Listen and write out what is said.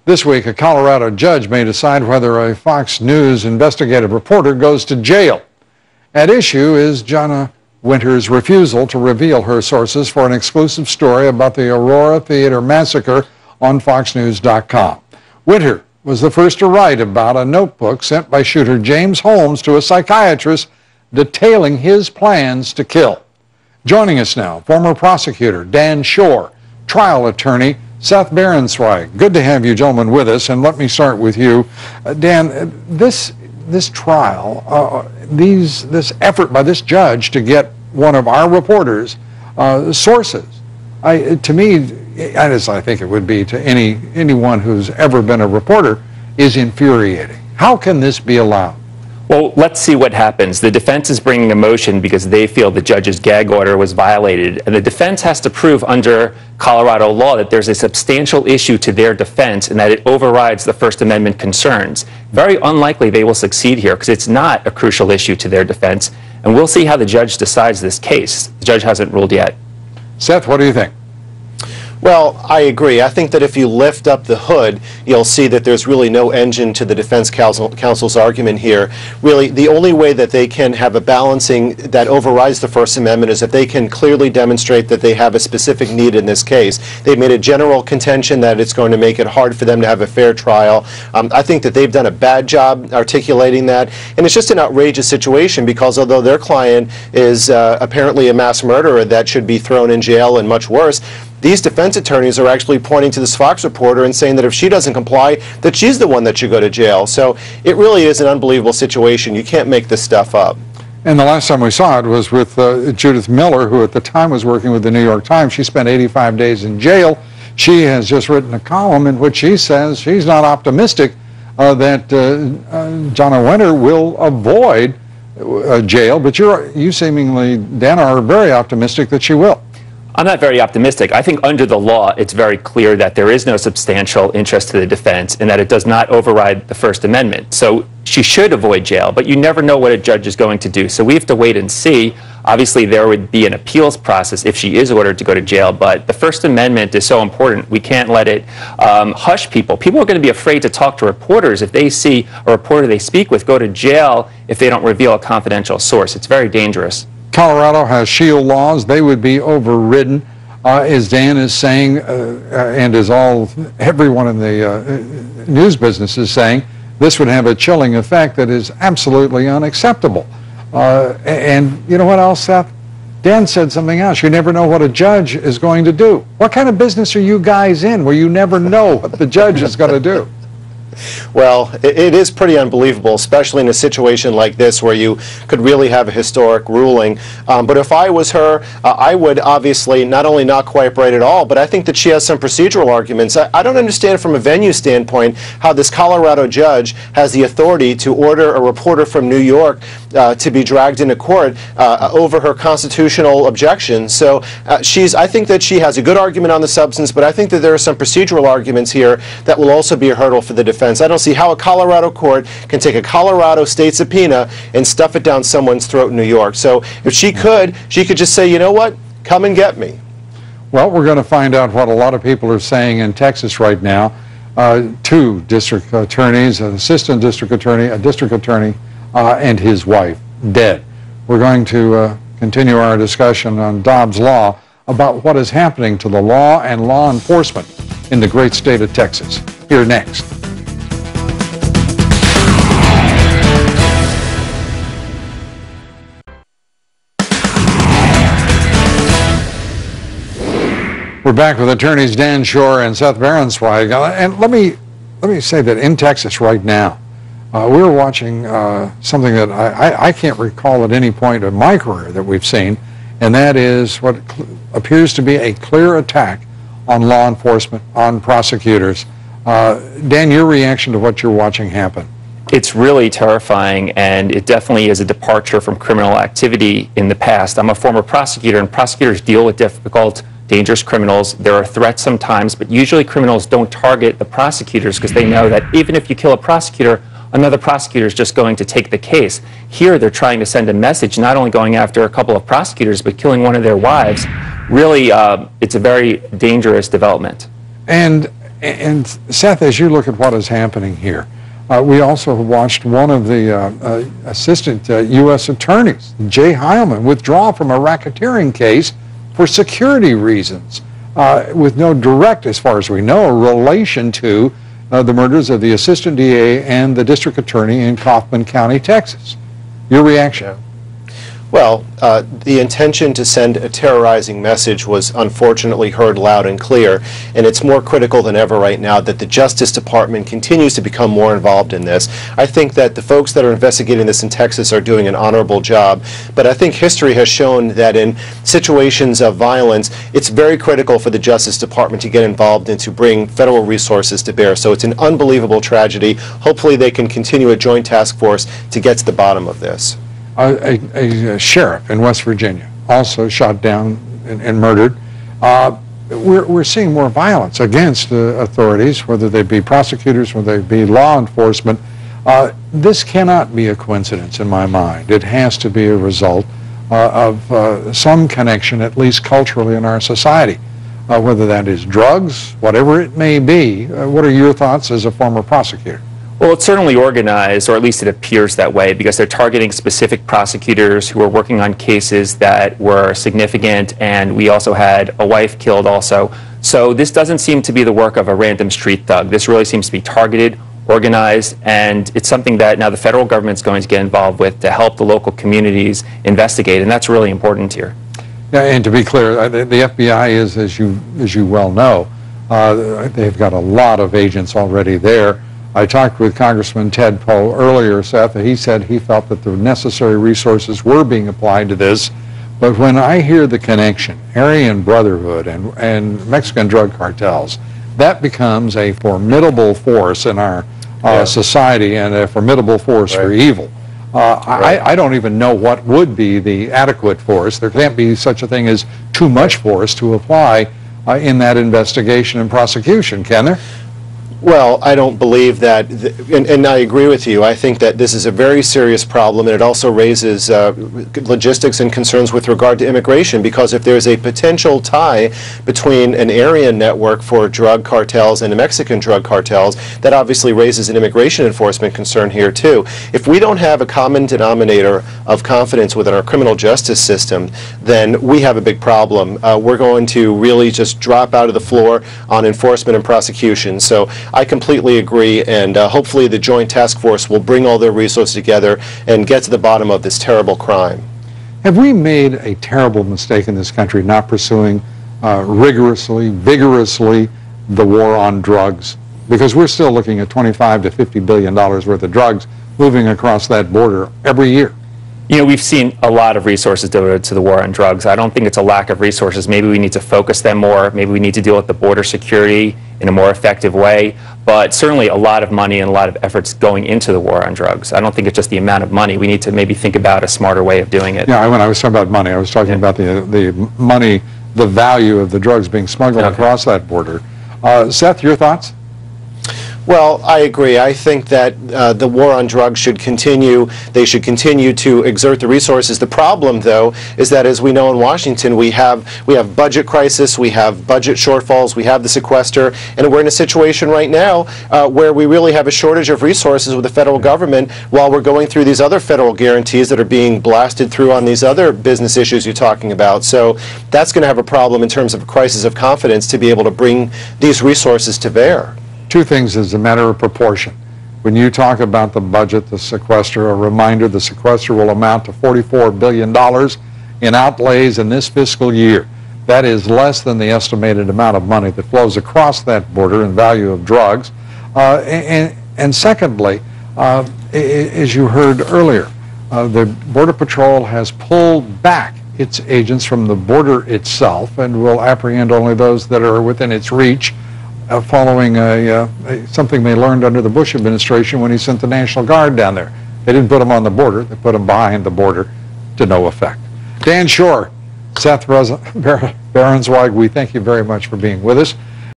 This week, a Colorado judge may decide whether a Fox News investigative reporter goes to jail. At issue is Jonna Winter's refusal to reveal her sources for an exclusive story about the Aurora Theater massacre on FoxNews.com. Winter was the first to write about a notebook sent by shooter James Holmes to a psychiatrist detailing his plans to kill. Joining us now, former prosecutor Dan Schorr, trial attorney Seth Berensweig. Good to have you gentlemen with us, and let me start with you. Dan, this trial, this effort by this judge to get one of our reporters' sources, to me, as I think it would be to anyone who's ever been a reporter, is infuriating. How can this be allowed? Well, let's see what happens. The defense is bringing a motion because they feel the judge's gag order was violated, and the defense has to prove under Colorado law that there's a substantial issue to their defense and that it overrides the First Amendment concerns. Very unlikely they will succeed here because it's not a crucial issue to their defense, and we'll see how the judge decides this case. The judge hasn't ruled yet. Seth, what do you think? Well, I agree. I think that if you lift up the hood, you'll see that there's really no engine to the defense counsel's argument here. Really, the only way that they can have a balancing that overrides the First Amendment is if they can clearly demonstrate that they have a specific need in this case. They've made a general contention that it's going to make it hard for them to have a fair trial. I think that they've done a bad job articulating that, and it's just an outrageous situation because although their client is apparently a mass murderer that should be thrown in jail and much worse, these defense attorneys are actually pointing to this Fox reporter and saying that if she doesn't comply, that she's the one that should go to jail. So it really is an unbelievable situation. You can't make this stuff up. And the last time we saw it was with Judith Miller, who at the time was working with the New York Times. She spent 85 days in jail. She has just written a column in which she says she's not optimistic that Jonna Winter will avoid jail, but you seemingly, Dan, are very optimistic that she will. I'm not very optimistic. I think under the law, it's very clear that there is no substantial interest to the defense and that it does not override the First Amendment. So she should avoid jail, but you never know what a judge is going to do. So we have to wait and see. Obviously, there would be an appeals process if she is ordered to go to jail, but the First Amendment is so important. We can't let it hush people. People are going to be afraid to talk to reporters if they see a reporter they speak with go to jail if they don't reveal a confidential source. It's very dangerous. Colorado has shield laws. They would be overridden, as Dan is saying, and as everyone in the news business is saying. This would have a chilling effect that is absolutely unacceptable. And you know what else, Seth? Dan said something else. You never know what a judge is going to do. What kind of business are you guys in where you never know what the judge is going to do? Well, it is pretty unbelievable, especially in a situation like this where you could really have a historic ruling. But if I was her, I would obviously not only not cooperate at all, but I think that she has some procedural arguments. I don't understand from a venue standpoint how this Colorado judge has the authority to order a reporter from New York to be dragged into court over her constitutional objections. So I think that she has a good argument on the substance, but I think that there are some procedural arguments here that will also be a hurdle for the defense. I don't see how a Colorado court can take a Colorado state subpoena and stuff it down someone's throat in New York. So if she could just say, you know what, come and get me. Well, we're going to find out what a lot of people are saying in Texas right now. Two district attorneys, an assistant district attorney, a district attorney, and his wife dead. We're going to continue our discussion on Dobbs law about what is happening to the law and law enforcement in the great state of Texas. Here next. We're back with attorneys Dan Schorr and Seth Berensweig. And let me say that in Texas right now, we're watching something that I can't recall at any point in my career that we've seen, and that is what appears to be a clear attack on law enforcement, on prosecutors. Dan, your reaction to what you're watching happen? It's really terrifying, and it definitely is a departure from criminal activity in the past. I'm a former prosecutor, and prosecutors deal with difficult, dangerous criminals. There are threats sometimes, but usually criminals don't target the prosecutors because they know that even if you kill a prosecutor, another prosecutor is just going to take the case. Here, they're trying to send a message, not only going after a couple of prosecutors, but killing one of their wives. Really, it's a very dangerous development. And And Seth, as you look at what is happening here, we also watched one of the assistant U.S. attorneys, Jay Heilman, withdraw from a racketeering case for security reasons, with no direct, as far as we know, relation to the murders of the assistant DA and the district attorney in Kaufman County, Texas. Your reaction? Well, the intention to send a terrorizing message was unfortunately heard loud and clear, and it's more critical than ever right now that the Justice Department continues to become more involved in this. I think that the folks that are investigating this in Texas are doing an honorable job, but I think history has shown that in situations of violence, it's very critical for the Justice Department to get involved and to bring federal resources to bear. So it's an unbelievable tragedy. Hopefully they can continue a joint task force to get to the bottom of this. A sheriff in West Virginia also shot down and murdered. We're seeing more violence against authorities, whether they be prosecutors, whether they be law enforcement. This cannot be a coincidence in my mind. It has to be a result of some connection, at least culturally, in our society, whether that is drugs, whatever it may be. What are your thoughts as a former prosecutor? Well, it's certainly organized, or at least it appears that way, because they're targeting specific prosecutors who are working on cases that were significant, and we also had a wife killed also. So this doesn't seem to be the work of a random street thug. This really seems to be targeted, organized, and it's something that now the federal government's going to get involved with to help the local communities investigate, and that's really important here. Yeah, and to be clear, the FBI is, as you well know, they've got a lot of agents already there. I talked with Congressman Ted Poe earlier, Seth, and he said he felt that the necessary resources were being applied to this. But when I hear the connection, Aryan Brotherhood and Mexican drug cartels, that becomes a formidable force in our society and a formidable force for evil. I don't even know what would be the adequate force. There can't be such a thing as too much force to apply in that investigation and prosecution, can there? Well, I don't believe that, and I agree with you. I think that this is a very serious problem, and it also raises logistics and concerns with regard to immigration, because if there's a potential tie between an Aryan network for drug cartels and the Mexican drug cartels, that obviously raises an immigration enforcement concern here too. If we don't have a common denominator of confidence within our criminal justice system, then we have a big problem. We're going to really just drop out of the floor on enforcement and prosecution. So I completely agree, and hopefully the Joint Task Force will bring all their resources together and get to the bottom of this terrible crime. Have we made a terrible mistake in this country not pursuing rigorously, vigorously the war on drugs? Because we're still looking at $25 to $50 billion worth of drugs moving across that border every year. You know, we've seen a lot of resources devoted to the war on drugs. I don't think it's a lack of resources. Maybe we need to focus them more. Maybe we need to deal with the border security in a more effective way. But certainly a lot of money and a lot of efforts going into the war on drugs. I don't think it's just the amount of money. We need to maybe think about a smarter way of doing it. Yeah, when I was talking about money, I was talking about the money, the value of the drugs being smuggled across that border. Seth, your thoughts? Well, I agree. I think that the war on drugs should continue. They should continue to exert the resources. The problem, though, is that, as we know in Washington, we have budget crisis, we have budget shortfalls, we have the sequester, and we're in a situation right now where we really have a shortage of resources with the federal government while we're going through these other federal guarantees that are being blasted through on these other business issues you're talking about. So that's going to have a problem in terms of a crisis of confidence to be able to bring these resources to bear. Two things as a matter of proportion. When you talk about the budget, the sequester, a reminder, the sequester will amount to $44 billion in outlays in this fiscal year. That is less than the estimated amount of money that flows across that border in value of drugs. And secondly, as you heard earlier, the Border Patrol has pulled back its agents from the border itself and will apprehend only those that are within its reach, following something they learned under the Bush administration when he sent the National Guard down there. They didn't put them on the border, they put them behind the border to no effect. Dan Schorr, Seth Baronzweig, we thank you very much for being with us.